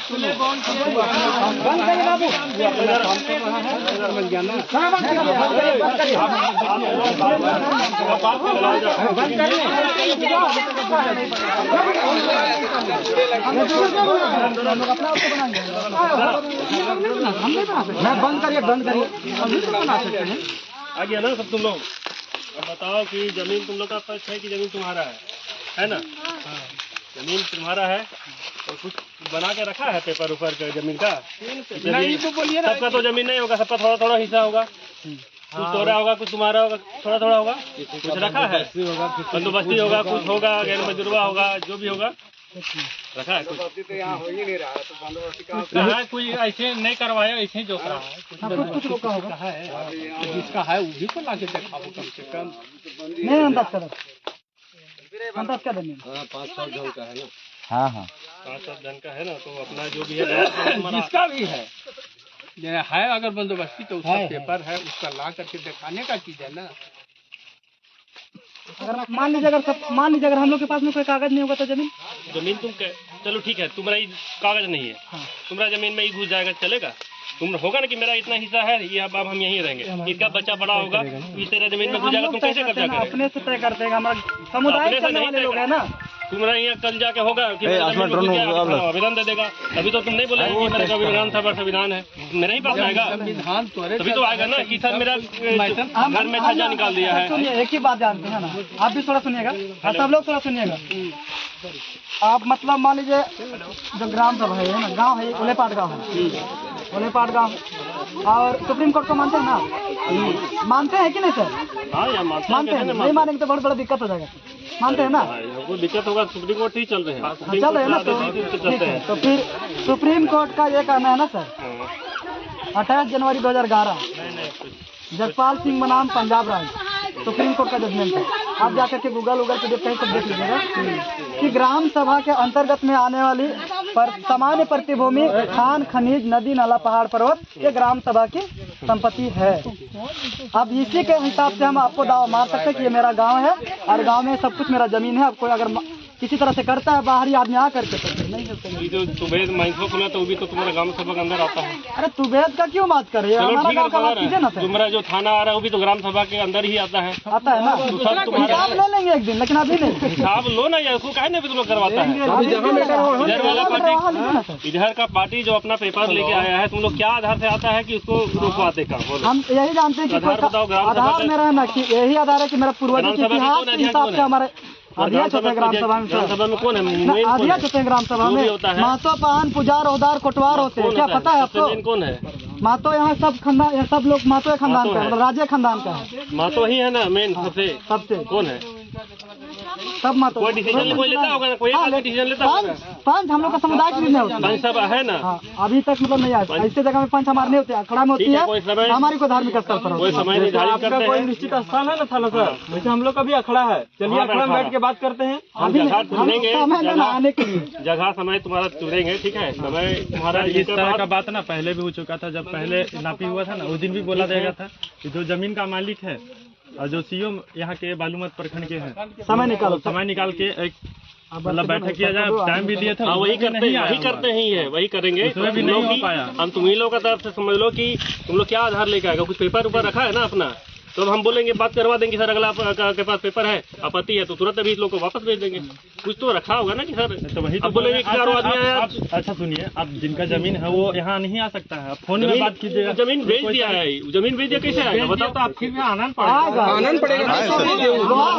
सुने बंद करिए बाबू, बंद करिए आ गया ना सब तुम लोग। अब बताओ कि जमीन तुम लोग का पक्ष है कि जमीन तुम्हारा है ना? जमीन तुम्हारा है और कुछ बना के रखा है पेपर ऊपर का जमीन का? नहीं तो बोलिए ना। सबका तो जमीन नहीं होगा, सबका थोड़ा थोड़ा हिस्सा होगा। कुछ तोड़ा होगा, कुछ तुम्हारा होगा, थोड़ा थोड़ा होगा। कुछ रखा है, बंदोबस्ती होगा, कुछ होगा, गैर मजदूरवा होगा, जो भी होगा रखा है। कुछ तो यहाँ हो ही नहीं रहा है, तो बंदोबस्ती कहाँ? कोई ऐसे नहीं करवाया, ऐसे जो रहा है कुछ रोका होगा है, जिसका है वो भी तो लाके दिखाओ कम से कम। नहीं अंदाज कर देंगे। 5-7 ढंग का है ना? हाँ 5-7 ढंग का है ना, तो अपना जो भी है जिसका भी है अगर बंदोबस्ती तो उसका पेपर है, उसका ला करके दिखाने का चीज है ना। अगर मान लीजिए अगर हम लोग के पास में कोई कागज नहीं होगा तो जमीन तुम चलो ठीक है, तुम्हारा कागज नहीं है, तुम्हारा जमीन में ही घुस जाएगा, चलेगा? तुम होगा ना कि मेरा इतना हिस्सा है, ये अब हम यहीं रहेंगे, इसका बच्चा बड़ा होगा, इस तेरा जमीन में घुस जाएगा, तुम कैसे कब्जा करोगे? अपने से तय करते हैं, हमारा समुदाय से नहीं लोग है ना। तुम्हारा यहाँ कल जाके होगा कि आवेदन दे देगा, अभी तो तुम नहीं बोले कि मेरा विधान सभा संविधान है, मेरा ही पास आएगा तभी तो आएगा ना कि सर मेरा घर में छज्जा निकाल दिया है। सुनिए, एक ही बात जानते हैं ना, आप भी थोड़ा सुनिएगा और सब लोग थोड़ा सुनिएगा। आप मतलब मान लीजिए जो ग्राम सभा है ना, गाँव है उलेपाट गाँव है, उलेपाट गाँव, और सुप्रीम कोर्ट को मानते हैं ना? मानते हैं कि नहीं सर? हाँ मानते हैं। नहीं मानेंगे तो बहुत बड़ा दिक्कत हो जाएगा। मानते हैं ना? कोई दिक्कत होगा, सुप्रीम कोर्ट ही चल रहे हैं, चल रहे हैं ना, तो फिर सुप्रीम कोर्ट का ये कहना है ना सर, 28 जनवरी 2011 जसपाल सिंह बनाम पंजाब राज्य सुप्रीम कोर्ट का जजमेंट है। आप जाकर के गूगल पे कहीं सब देख लीजिएगा कि ग्राम सभा के अंतर्गत में आने वाली सामान्य प्रतिभूमि, खान, खनिज, नदी, नाला, पहाड़, पर्वत ये ग्राम सभा की संपत्ति है। अब इसी के हिसाब से हम आपको दावा मार सकते हैं कि ये मेरा गांव है और गांव में सब कुछ मेरा जमीन है। अब कोई अगर किसी तरह से करता है बाहरी आदमी आ करके तो नहीं करते। ये जो तुबेद माइंसो खुला तो वो भी तो तुम्हारा ग्राम सभा के अंदर आता है। अरे तुबेद का क्यों बात कर रहे हैं? चलो ठीक है, तुम्हारा जो थाना आ रहा है वो भी तो ग्राम सभा के अंदर ही आता है ना? हिसाब ले लेंगे एक दिन, लेकिन अभी नहीं। हिसाब लो ना यार, उसको काहे नहीं तुम लोग करवाता है? इधर वाला पार्टी, इधर का पार्टी जो अपना पेपर लेके आया है, तुम लोग क्या आधार से आता है कि उसको रोकवाते का? हम यही जानते हैं कि आधार मेरा है ना, कि यही आधार है कि मेरा पूर्वजों के इतिहास के हिसाब से हमारे अध्यक्ष होते हैं ग्राम सभा में। ग्राम सभा में कौन है? अध्यक्ष होते हैं ग्राम सभा में, महतो, पान, पुजार, औदार, कोटवार होते हैं। क्या पता है आपको? कौन है महतो? यहाँ सब खानदान, सब लोग महतो खानदान का, मतलब राजे खानदान का है। महतो ही है ना मेन सबसे? कौन है? सब महतो। कोई डिसीजन कोई लेता होगा ना? कोई डिसीजन लेता होगा? पंच हम लोग का समुदाय के निर्णय होता है। पंच सब है ना? अभी तक मतलब नहीं आया। ऐसे जगह में पंच हमारे नहीं होते, अखड़ा में होती है हमारी कोई धार्मिक स्थल पर। कोई समय निर्धारित करते हैं, कोई निश्चित स्थान है ना थाना सर, वैसे हम लोग का भी अखड़ा है। चलिए अखड़ा में बैठ के बात करते हैं। अभी आने के लिए जगह समय तुम्हारा चुनेंगे, ठीक है? समय तुम्हारा इस तरह का बात ना पहले भी हो चुका था, जब पहले नापी हुआ था ना, उस दिन भी बोला जाएगा था कि जो जमीन का मालिक है और जो सीओ यहाँ के बालूमत प्रखंड के हैं, समय निकाल के एक मतलब बैठक किया जाए। टाइम भी दिए थे, वही करते हैं, वही करेंगे। इसमें भी नहीं हो पाया। हम तुम्ही लोग का तरफ से समझ लो कि तुम लोग क्या आधार लेके आएगा? कुछ पेपर ऊपर रखा है ना अपना, तो हम बोलेंगे बात करवा देंगे सर, अगला के पास पेपर है, आपत्ति है तो तुरंत अभी इस लोग को वापस भेज देंगे। कुछ तो रखा होगा ना कि सर, तो वही तो बोलेंगे कि चारों आदमी आया। अच्छा सुनिए, आप जिनका जमीन है वो यहाँ नहीं आ सकता है, फोन में बात कीजिएगा। जमीन भेज दिया है, जमीन भेज दिया, कैसे आएगा बताओ? तो आप फिर भी आनंद पड़ेगा,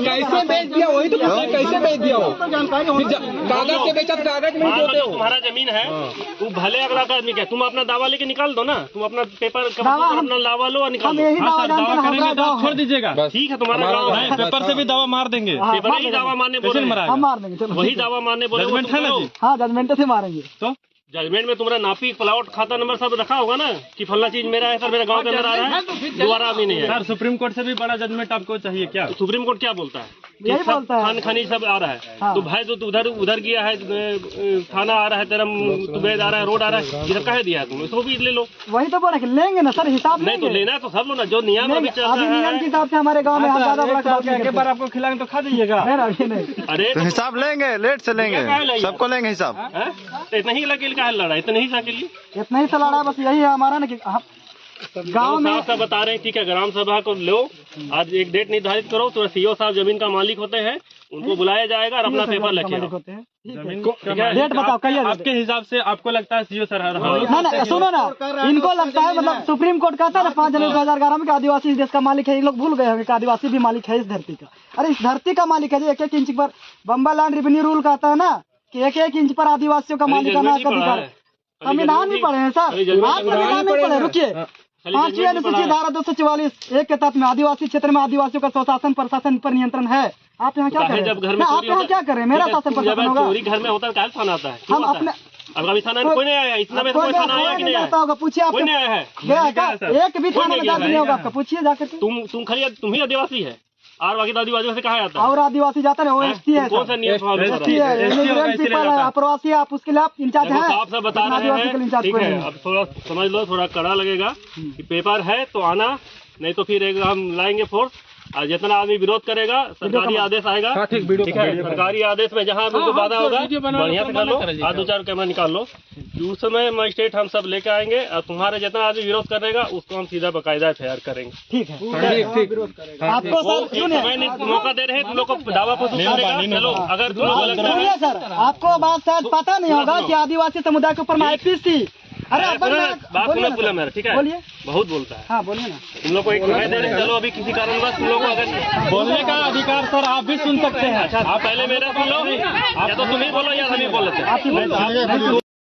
कैसे बेच दिया? वही तो कैसे बेच दिया? हो कागज से बेचा, कागज में तुम्हारा जमीन है, तू भले अगला आदमी क्या, तुम अपना दावा लेके निकाल दो ना, तुम अपना पेपर अपना दावा लो और निकाल दो। छोड़ दीजिएगा, ठीक है? तुम्हारा गाँव है, पेपर से भी दावा मार देंगे। पेपर ही दावा मारने बोले, हम मार देंगे। वही दावा मारने बोले, जजमेंट है ना जी? हाँ जजमेंट से मारेंगे। तो जजमेंट में तुम्हारा नापी, प्लॉट, खाता नंबर सब रखा होगा ना कि फल्ला चीज मेरा है सर, मेरे गांव के अंदर आ रहा है, दोबारा भी नहीं है। सर सुप्रीम कोर्ट से भी बड़ा जजमेंट आपको चाहिए क्या? सुप्रीम कोर्ट क्या बोलता है? कि यही सब बोलता है। खान खनी सब आ रहा है। हाँ। तो भाई तो तू उधर गया है, खाना आ रहा है तेरा, तुबेद आ रहा है, रोड आ रहा है, ये सब कहे दिया है तुम, इसको भी ले लो। वही तो बोला कि लेंगे ना सर, हिसाब नहीं तो लेंगे। लेना तो सब लो ना, जो नियम अभी चल अभी नियम के रहा है। हिसाब से हमारे गांव में ज्यादा बड़ा बात नहीं एक बार करते। आपको खिलाएंगे तो खा दीजिएगा। नहीं, अभी नहीं। अरे तो हिसाब लेंगे, लेट से लेंगे, सबको लेंगे हिसाब। हैं? तो इतना ही लगे का लड़ा, इतना ही सा के लिए इतना ही सा लड़ा, बस यही है हमारा ना कि गाँव में साहब सब बता रहे हैं, ठीक है, ग्राम सभा को लो, आज एक डेट निर्धारित करो, तो सीओ साहब जमीन का मालिक होते हैं, उनको बुलाया जाएगा और अपना पेपर लेके आओ। होते हैं। जमीन डेट बताओ, कहिए। आपके हिसाब से आपको लगता है सीओ सर ना ना सुनो ना, इनको लगता है मतलब सुप्रीम कोर्ट कहता है ना 5 जनवरी 2011 में कि आदिवासी इस देश का मालिक है। ये लोग भूल गए होंगे कि आदिवासी भी मालिक है इस धरती का। अरे इस धरती का मालिक है, एक एक इंच पर बम्बा लैंड रेवेन्यू रूल कहता है ना कि एक एक इंच पर आदिवासियों का मालिकाना अधिकार। संविधान भी पढ़े हैं सर, आप संविधान नहीं पढ़े, रुकिए। 5वीं अनुसूची धारा 244 एक के तहत में आदिवासी क्षेत्र में आदिवासियों का स्वशासन प्रशासन पर नियंत्रण है। आप यहाँ क्या करें? जब घर में आप यहाँ क्या करें? मेरा शासन प्रशासन होगा। चोरी घर में होता है, काहे थाना आता है? हम अपने अब अभी थाना कोई नहीं आया, इतना में तो कोई थाना आया कि नहीं आया? होगा, पूछिए आप। कोई नहीं आया है। गया है क्या? एक भी थाना में दर्ज नहीं होगा आपका, पूछिए जाकर के। तुम खाली तुम ही आदिवासी है, और बाकी तो आदिवासियों से कहा जाता है। और आदिवासी जाता है वो एसटी है, कौन सा नियम फॉलो कर एसटी रहा है? है, इमिग्रेंट पीपल है, अप्रवासी है, आप उसके लिए आप इंचार्ज हैं। आप सब बता रहे हैं, ठीक है, अब थोड़ा समझ लो, थोड़ा कड़ा लगेगा कि पेपर है तो आना, नहीं तो फिर हम लाएंगे फोर्स, और जितना आदमी विरोध करेगा सरकारी आदेश आएगा। ठीक है, सरकारी आदेश में जहाँ भी बाधा होगा बढ़िया से कर लो, आज 2-4 कैमरा निकाल लो, उस समय मजिस्ट्रेट हम सब लेके आएंगे, और तुम्हारे जितना आदमी विरोध करेगा उसको हम सीधा बकायदा FIR करेंगे। ठीक है, वो आपको सर एक समय नहीं मौका दे रहे हैं तुम लोग को दावा प्रस्तुत करने का। चलो, अगर तुम लोग लगता है सुनिए सर, आपको बात शायद पता नहीं होगा कि आदिवासी समुदाय के ऊपर में IPC। अरे बात सुनो पूरा मेरा, ठीक है, बोलिए। बहुत बोलता है। हाँ बोलिए ना। तुम लोग को एक समय दे रहे हैं, चलो अभी किसी कारणवश तुम लोग को अगर बोलने का अधिकार सर आप भी सुन सकते हैं। अच्छा, आप पहले मेरा सुन लो, या तो तुम ही बोलो या हम ही बोल लेते हैं। आप ही बोलिए।